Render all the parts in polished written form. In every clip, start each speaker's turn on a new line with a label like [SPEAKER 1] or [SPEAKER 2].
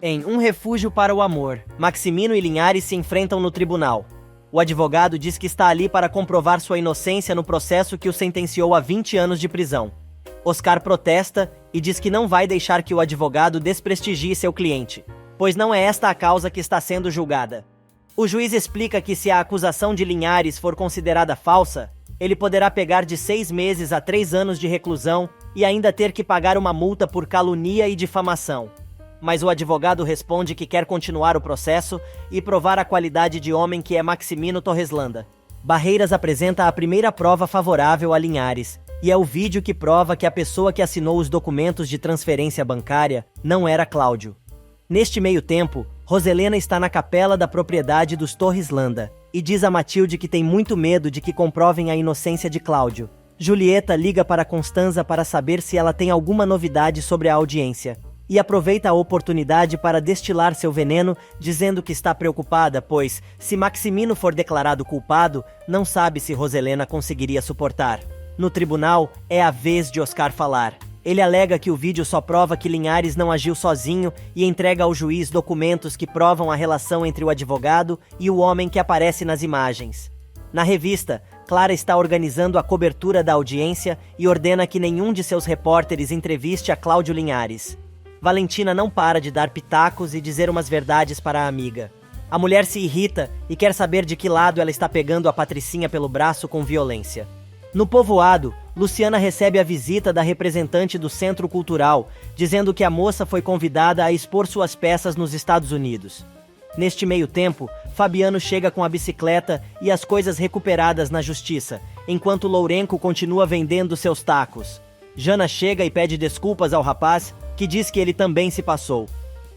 [SPEAKER 1] Em Um Refúgio para o Amor, Maximino e Linhares se enfrentam no tribunal. O advogado diz que está ali para comprovar sua inocência no processo que o sentenciou a 20 anos de prisão. Oscar protesta e diz que não vai deixar que o advogado desprestigie seu cliente, pois não é esta a causa que está sendo julgada. O juiz explica que se a acusação de Linhares for considerada falsa, ele poderá pegar de 6 meses a 3 anos de reclusão e ainda ter que pagar uma multa por calúnia e difamação. Mas o advogado responde que quer continuar o processo e provar a qualidade de homem que é Maximino Torreslanda. Barreiras apresenta a primeira prova favorável a Linhares, e é o vídeo que prova que a pessoa que assinou os documentos de transferência bancária não era Cláudio. Neste meio tempo, Roselena está na capela da propriedade dos Torreslanda, e diz a Matilde que tem muito medo de que comprovem a inocência de Cláudio. Julieta liga para Constanza para saber se ela tem alguma novidade sobre a audiência, e aproveita a oportunidade para destilar seu veneno, dizendo que está preocupada, pois, se Maximino for declarado culpado, não sabe se Roselena conseguiria suportar. No tribunal, é a vez de Oscar falar. Ele alega que o vídeo só prova que Linhares não agiu sozinho e entrega ao juiz documentos que provam a relação entre o advogado e o homem que aparece nas imagens. Na revista, Clara está organizando a cobertura da audiência e ordena que nenhum de seus repórteres entreviste a Cláudio Linhares. Valentina não para de dar pitacos e dizer umas verdades para a amiga. A mulher se irrita e quer saber de que lado ela está pegando a Patricinha pelo braço com violência. No povoado, Luciana recebe a visita da representante do Centro Cultural, dizendo que a moça foi convidada a expor suas peças nos Estados Unidos. Neste meio tempo, Fabiano chega com a bicicleta e as coisas recuperadas na justiça, enquanto Lourenco continua vendendo seus tacos. Jana chega e pede desculpas ao rapaz, que diz que ele também se passou.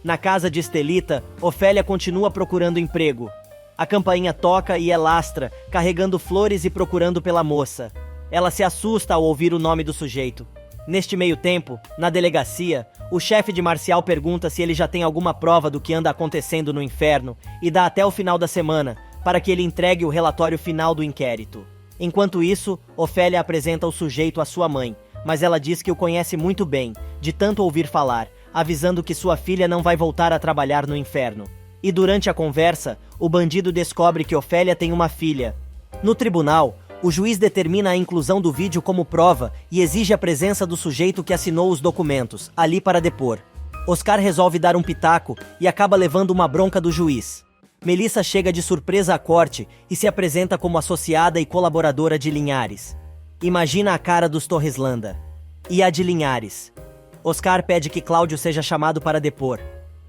[SPEAKER 1] Na casa de Estelita, Ofélia continua procurando emprego. A campainha toca e é Lastra, carregando flores e procurando pela moça. Ela se assusta ao ouvir o nome do sujeito. Neste meio tempo, na delegacia, o chefe de Marcial pergunta se ele já tem alguma prova do que anda acontecendo no inferno e dá até o final da semana, para que ele entregue o relatório final do inquérito. Enquanto isso, Ofélia apresenta o sujeito à sua mãe, mas ela diz que o conhece muito bem, de tanto ouvir falar, avisando que sua filha não vai voltar a trabalhar no inferno. E durante a conversa, o bandido descobre que Ofélia tem uma filha. No tribunal, o juiz determina a inclusão do vídeo como prova e exige a presença do sujeito que assinou os documentos, ali para depor. Oscar resolve dar um pitaco e acaba levando uma bronca do juiz. Melissa chega de surpresa à corte e se apresenta como associada e colaboradora de Linhares. Imagina a cara dos Torreslanda. E a de Linhares. Oscar pede que Cláudio seja chamado para depor.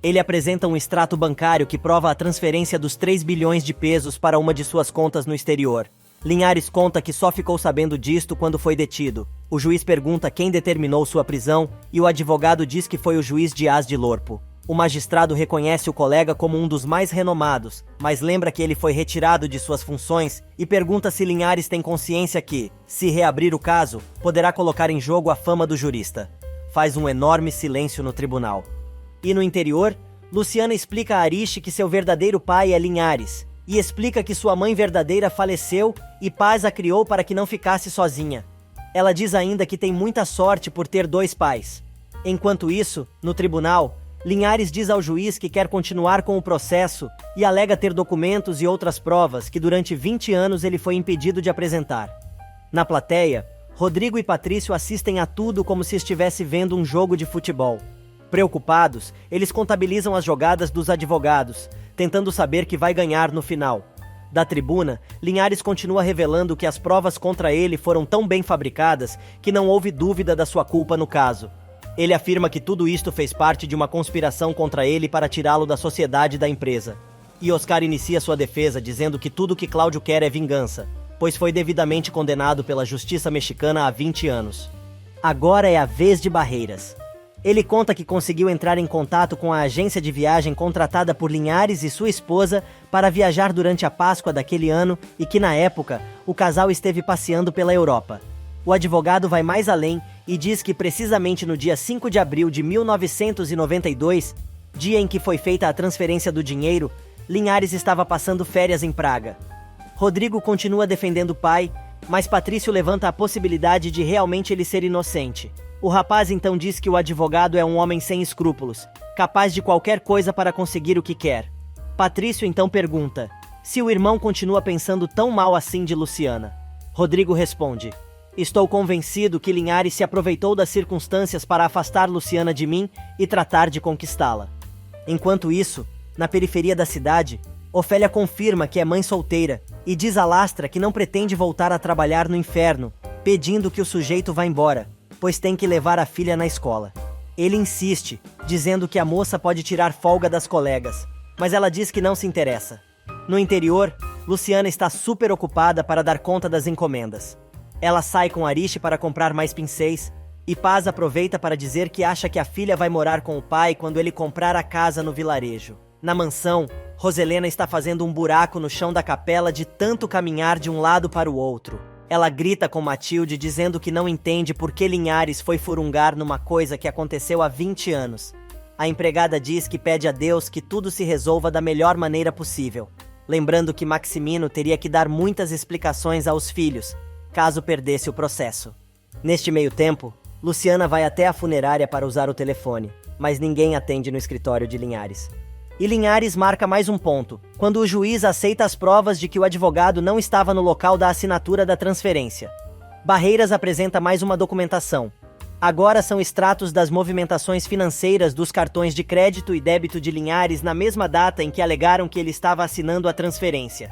[SPEAKER 1] Ele apresenta um extrato bancário que prova a transferência dos 3 bilhões de pesos para uma de suas contas no exterior. Linhares conta que só ficou sabendo disto quando foi detido. O juiz pergunta quem determinou sua prisão e o advogado diz que foi o juiz Dias de Lorpo. O magistrado reconhece o colega como um dos mais renomados, mas lembra que ele foi retirado de suas funções e pergunta se Linhares tem consciência que, se reabrir o caso, poderá colocar em jogo a fama do jurista. Faz um enorme silêncio no tribunal. E no interior, Luciana explica a Ariche que seu verdadeiro pai é Linhares, e explica que sua mãe verdadeira faleceu e Paz a criou para que não ficasse sozinha. Ela diz ainda que tem muita sorte por ter 2 pais. Enquanto isso, no tribunal, Linhares diz ao juiz que quer continuar com o processo e alega ter documentos e outras provas que durante 20 anos ele foi impedido de apresentar. Na plateia, Rodrigo e Patrício assistem a tudo como se estivesse vendo um jogo de futebol. Preocupados, eles contabilizam as jogadas dos advogados, tentando saber que vai ganhar no final. Da tribuna, Linhares continua revelando que as provas contra ele foram tão bem fabricadas que não houve dúvida da sua culpa no caso. Ele afirma que tudo isto fez parte de uma conspiração contra ele para tirá-lo da sociedade da empresa. E Oscar inicia sua defesa dizendo que tudo que Cláudio quer é vingança, pois foi devidamente condenado pela justiça mexicana há 20 anos. Agora é a vez de Barreiras. Ele conta que conseguiu entrar em contato com a agência de viagem contratada por Linhares e sua esposa para viajar durante a Páscoa daquele ano e que, na época, o casal esteve passeando pela Europa. O advogado vai mais além e diz que precisamente no dia 5 de abril de 1992, dia em que foi feita a transferência do dinheiro, Linhares estava passando férias em Praga. Rodrigo continua defendendo o pai, mas Patrício levanta a possibilidade de realmente ele ser inocente. O rapaz então diz que o advogado é um homem sem escrúpulos, capaz de qualquer coisa para conseguir o que quer. Patrício então pergunta se o irmão continua pensando tão mal assim de Luciana. Rodrigo responde: estou convencido que Linhares se aproveitou das circunstâncias para afastar Luciana de mim e tratar de conquistá-la. Enquanto isso, na periferia da cidade, Ofélia confirma que é mãe solteira e diz a Lastra que não pretende voltar a trabalhar no inferno, pedindo que o sujeito vá embora, pois tem que levar a filha na escola. Ele insiste, dizendo que a moça pode tirar folga das colegas, mas ela diz que não se interessa. No interior, Luciana está super ocupada para dar conta das encomendas. Ela sai com Ariche para comprar mais pincéis, e Paz aproveita para dizer que acha que a filha vai morar com o pai quando ele comprar a casa no vilarejo. Na mansão, Roselena está fazendo um buraco no chão da capela de tanto caminhar de um lado para o outro. Ela grita com Matilde dizendo que não entende por que Linhares foi furungar numa coisa que aconteceu há 20 anos. A empregada diz que pede a Deus que tudo se resolva da melhor maneira possível, lembrando que Maximino teria que dar muitas explicações aos filhos, caso perdesse o processo. Neste meio tempo, Luciana vai até a funerária para usar o telefone, mas ninguém atende no escritório de Linhares. E Linhares marca mais um ponto, quando o juiz aceita as provas de que o advogado não estava no local da assinatura da transferência. Barreiras apresenta mais uma documentação. Agora são extratos das movimentações financeiras dos cartões de crédito e débito de Linhares na mesma data em que alegaram que ele estava assinando a transferência.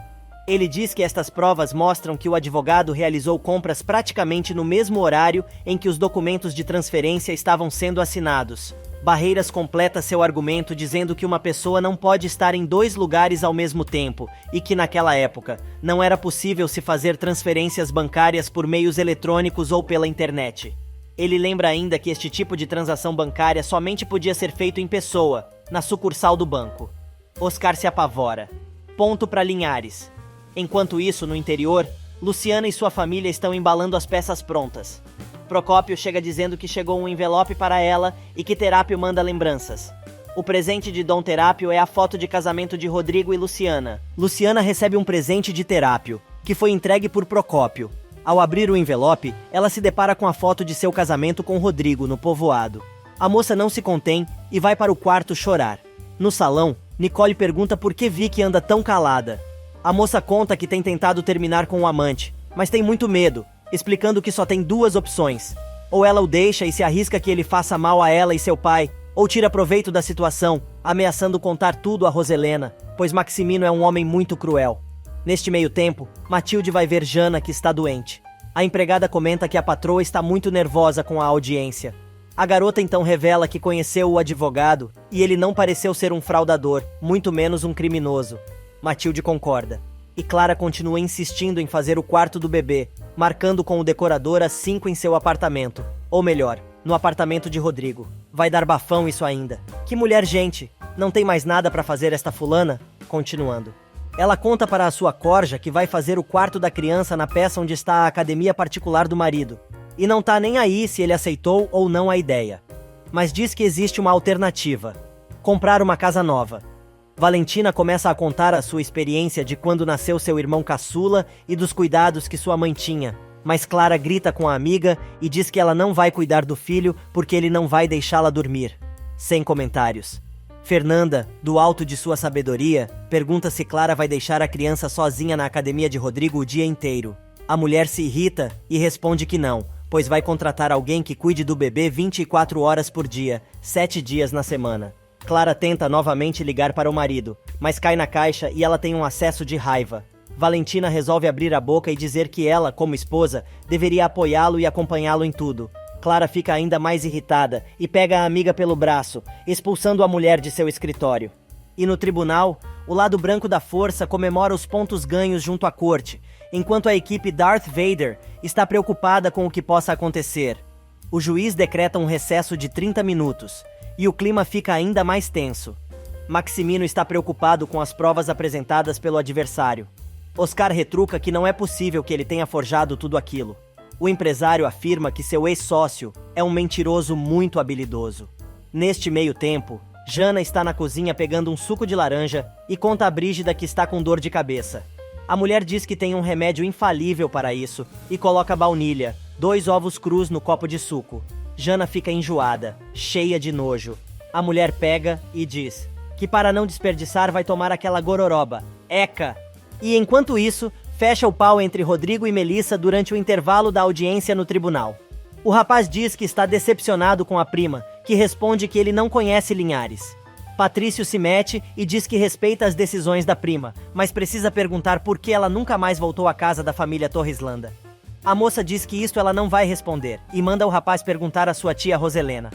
[SPEAKER 1] Ele diz que estas provas mostram que o advogado realizou compras praticamente no mesmo horário em que os documentos de transferência estavam sendo assinados. Barreiras completa seu argumento dizendo que uma pessoa não pode estar em 2 lugares ao mesmo tempo e que naquela época não era possível se fazer transferências bancárias por meios eletrônicos ou pela internet. Ele lembra ainda que este tipo de transação bancária somente podia ser feito em pessoa, na sucursal do banco. Oscar se apavora. Ponto para Linhares. Enquanto isso, no interior, Luciana e sua família estão embalando as peças prontas. Procópio chega dizendo que chegou um envelope para ela e que Terápio manda lembranças. O presente de Dom Terápio é a foto de casamento de Rodrigo e Luciana. Luciana recebe um presente de Terápio, que foi entregue por Procópio. Ao abrir o envelope, ela se depara com a foto de seu casamento com Rodrigo no povoado. A moça não se contém e vai para o quarto chorar. No salão, Nicole pergunta por que Vicky anda tão calada. A moça conta que tem tentado terminar com o amante, mas tem muito medo, explicando que só tem 2 opções. Ou ela o deixa e se arrisca que ele faça mal a ela e seu pai, ou tira proveito da situação, ameaçando contar tudo a Roselena, pois Maximino é um homem muito cruel. Neste meio tempo, Matilde vai ver Jana, que está doente. A empregada comenta que a patroa está muito nervosa com a audiência. A garota então revela que conheceu o advogado e ele não pareceu ser um fraudador, muito menos um criminoso. Matilde concorda. E Clara continua insistindo em fazer o quarto do bebê, marcando com o decorador às 5 em seu apartamento. Ou melhor, no apartamento de Rodrigo. Vai dar bafão isso ainda. Que mulher gente! Não tem mais nada pra fazer esta fulana? Continuando. Ela conta para a sua corja que vai fazer o quarto da criança na peça onde está a academia particular do marido. E não tá nem aí se ele aceitou ou não a ideia. Mas diz que existe uma alternativa. Comprar uma casa nova. Valentina começa a contar a sua experiência de quando nasceu seu irmão caçula e dos cuidados que sua mãe tinha, mas Clara grita com a amiga e diz que ela não vai cuidar do filho porque ele não vai deixá-la dormir. Sem comentários. Fernanda, do alto de sua sabedoria, pergunta se Clara vai deixar a criança sozinha na academia de Rodrigo o dia inteiro. A mulher se irrita e responde que não, pois vai contratar alguém que cuide do bebê 24 horas por dia, 7 dias na semana. Clara tenta novamente ligar para o marido, mas cai na caixa e ela tem um acesso de raiva. Valentina resolve abrir a boca e dizer que ela, como esposa, deveria apoiá-lo e acompanhá-lo em tudo. Clara fica ainda mais irritada e pega a amiga pelo braço, expulsando a mulher de seu escritório. E no tribunal, o lado branco da força comemora os pontos ganhos junto à corte, enquanto a equipe Darth Vader está preocupada com o que possa acontecer. O juiz decreta um recesso de 30 minutos. E o clima fica ainda mais tenso. Maximino está preocupado com as provas apresentadas pelo adversário. Oscar retruca que não é possível que ele tenha forjado tudo aquilo. O empresário afirma que seu ex-sócio é um mentiroso muito habilidoso. Neste meio tempo, Jana está na cozinha pegando um suco de laranja e conta a Brígida que está com dor de cabeça. A mulher diz que tem um remédio infalível para isso e coloca baunilha, 2 ovos crus no copo de suco. Jana fica enjoada, cheia de nojo. A mulher pega e diz que para não desperdiçar vai tomar aquela gororoba. Eca! E enquanto isso, fecha o pau entre Rodrigo e Melissa durante o intervalo da audiência no tribunal. O rapaz diz que está decepcionado com a prima, que responde que ele não conhece Linhares. Patrício se mete e diz que respeita as decisões da prima, mas precisa perguntar por que ela nunca mais voltou à casa da família Torreslanda. A moça diz que isto ela não vai responder, e manda o rapaz perguntar à sua tia Roselena.